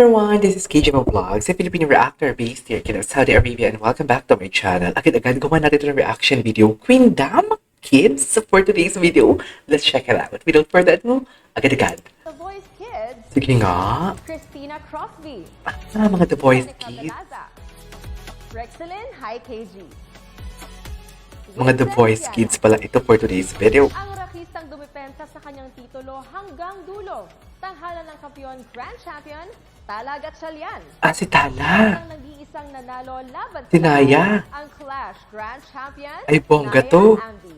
everyone, this is KJMO Vlogs, a Filipino reactor based here in Saudi Arabia, and welcome back to my channel. Agad-agad gawa natin ito ng reaction video, Queendom Kids, for today's video. Let's check it out. Without further ado, agad-agad. The Voice Kids, Sige nga. Christina Crosby, Mga The Voice Monica Kids. Balaza, Rexelyn Hi KG. Mga The Voice Kids pala ito for today's video. Ang rakistang dumipensa sa kanyang titulo hanggang dulo. Tanghalan ng kampiyon Grand Champion, Talag at Shalyan. Si Tala. Ang nag-iisang nanalo laban Si Naya. ang Clash Grand Champion, Ay, bongga Naya to. Ambi.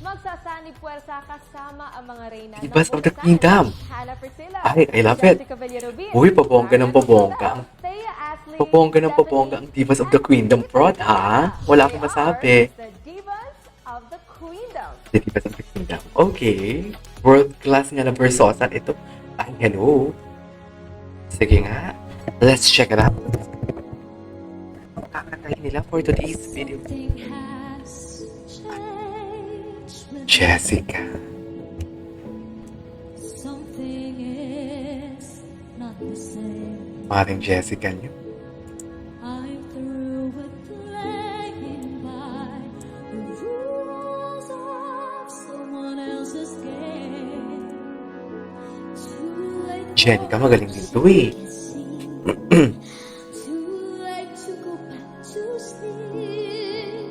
Magsasanib puwersa kasama ang mga reyna Divas of the Bulacan, Queendom. Hannah Priscilla, Ay, I love it. Jessica Villarubin, Uy, pabongga ng Marian pabongga. Priscilla, Thea Ashley, Pabongga ng Stephanie, pabongga ang Divas of the Queendom prod, ha? Wala akong They masabi. are the Divas of the Queendom. The Divas of the Queendom. Okay. World class nga na versosan ito. Ay, hello. Sige nga. Let's check it out. Kakatayin nila for today's video. Jessica. Something is not the same. Maring Jessica niyo. I'm through with playing by the rules of someone else's game. Too late Jenica, magaling din to eh. Too late to go back to sleep.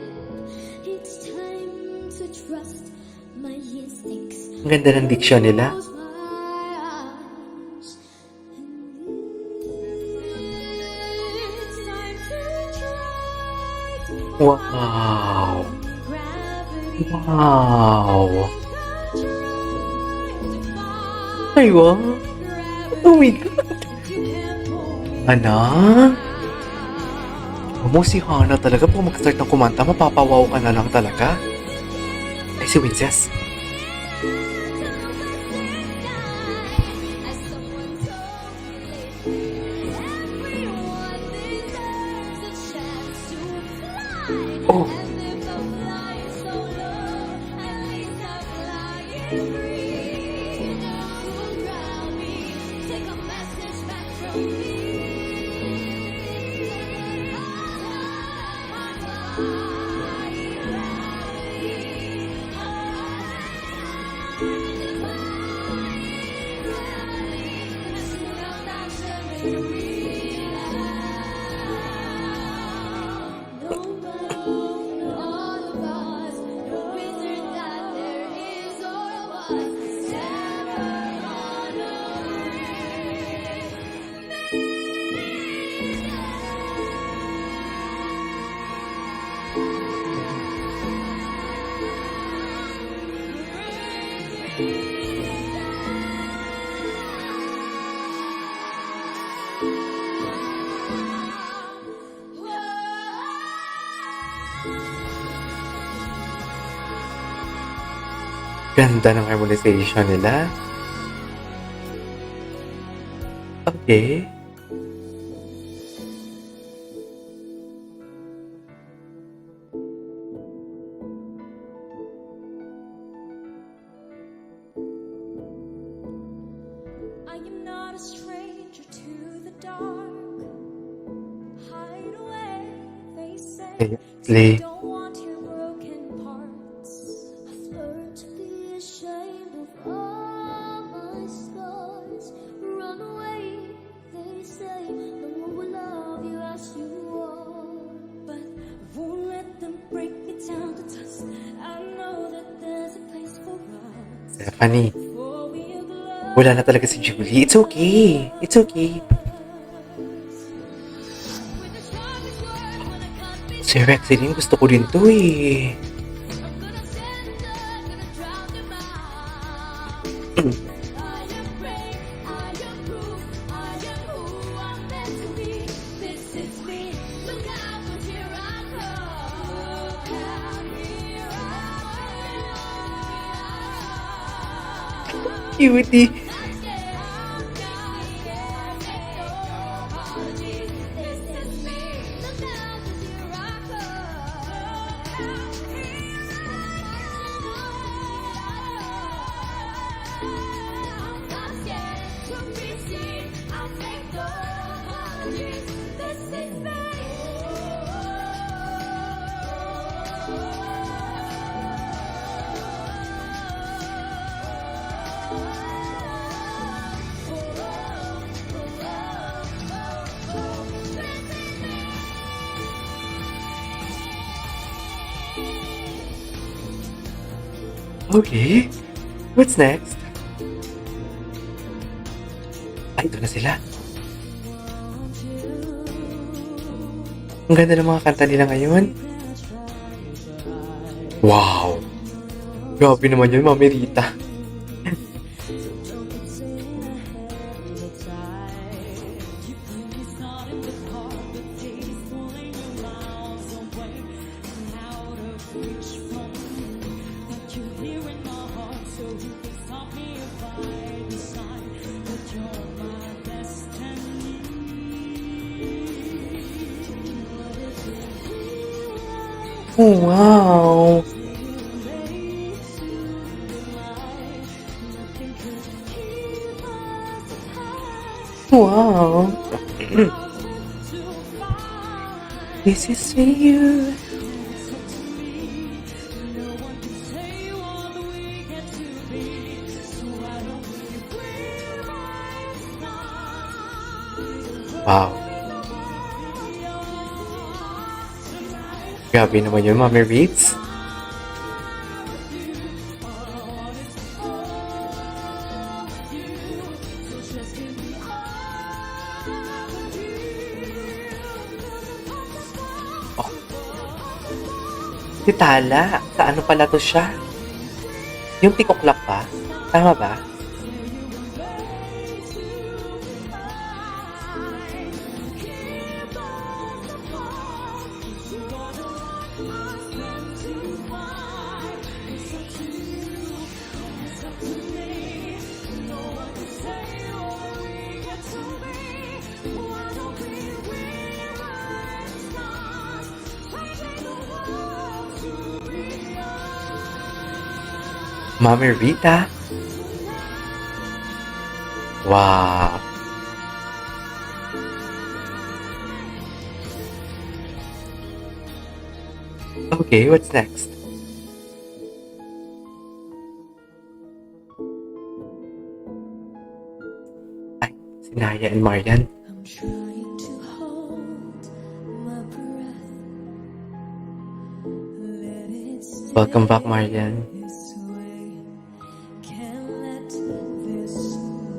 It's time to trust my instincts. Ang ganda ng diksyon nila. Close my eyes. It's time to try to Wow. gravity. Wow. Try to find Ay, wow. gravity. Oh my God. You can't pull me Anak. out. Mo si Hana talaga. Pag mag-start ng kumanta, mapapawaw ka na lang talaga. Ay, si Winces. As someone told me, everyone deserves a chance to fly. Oh. And if I'm flying so low, at least I'm flying free. Don't drown me, take a message back from me. Ganda ng harmonization nila. Okay. I am not a stranger to the dark. Hide away, they say. Seriously. Don't want your broken parts. I've learned to be ashamed of all my scars. Run away, they say. No one will love you as you are. But I won't let them break me down to dust. I know that there's a place for us. Stephanie. For we have loved. Wala na talaga si Julie. It's okay. It's okay. Si Rexelyn, gusto ko din to eh. Cutie. I'll take Okay. What's next? Ay, ito na sila. Ang ganda ng mga kanta nila ngayon. Wow! Grabe naman yun, Mami Rita. Oh, wow! Wow! This is for you. Wow. Grabe naman yun, Mami Reeds. Oh. Si Tala, sa ano pala to siya? Yung tikoklap pa? Tama ba? Mami Rita. Wow. Okay, what's next? Ay, si Naya and Marian. I'm trying to hold my breath. Let it stay Welcome back, Marian. this way. Can't let this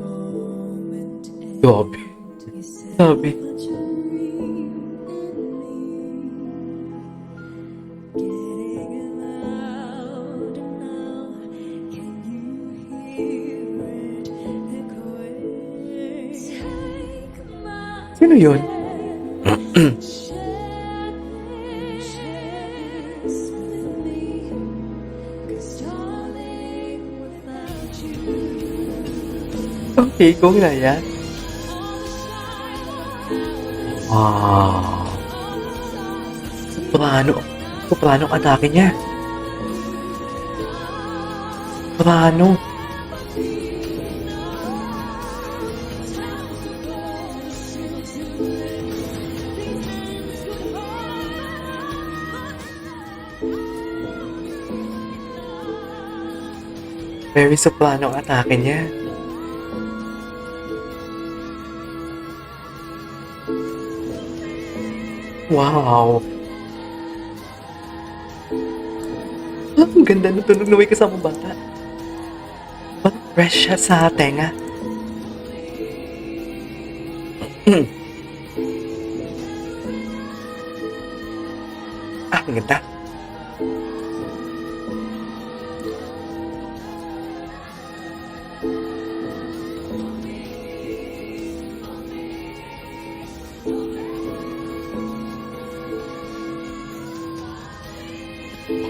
moment end. Grabe. You said Sabi. what you read in me. Getting loud now. Can you hear it echoing? Take my Sino yun? Okay, go Naya. Wow. Soprano ang atake niya. Soprano. Very soprano ang atake niya. Wow. Ang ganda ng tunog na may kasama bata. Parang fresh siya sa tenga. Ang ganda.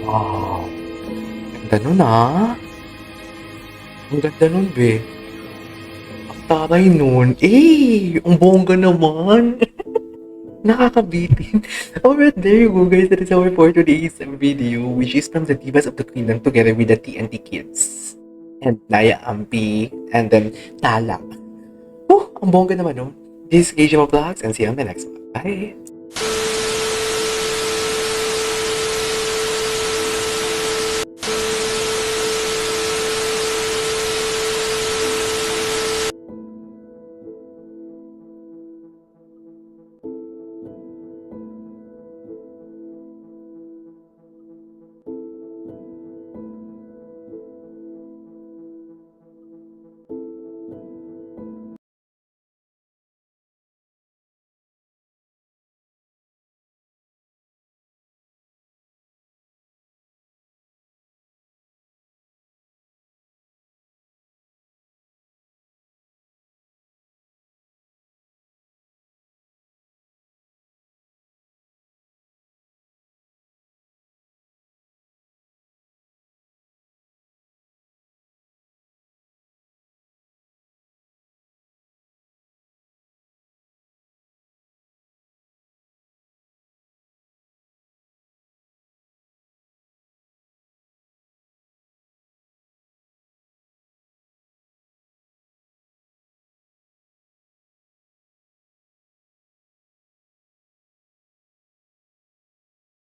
Wow. Ganda nun Ang ganda nun, be. Ang taray nun. Ang bongga naman. Nakakabitin. Alright, there you go, guys. That is our for today's video, which is from the Divas of the Kingdom together with the TNT Kids. And Naya Ampi. And then Tala. Ang bongga naman, no? This is Gage Vlogs and see you on the next one. Bye!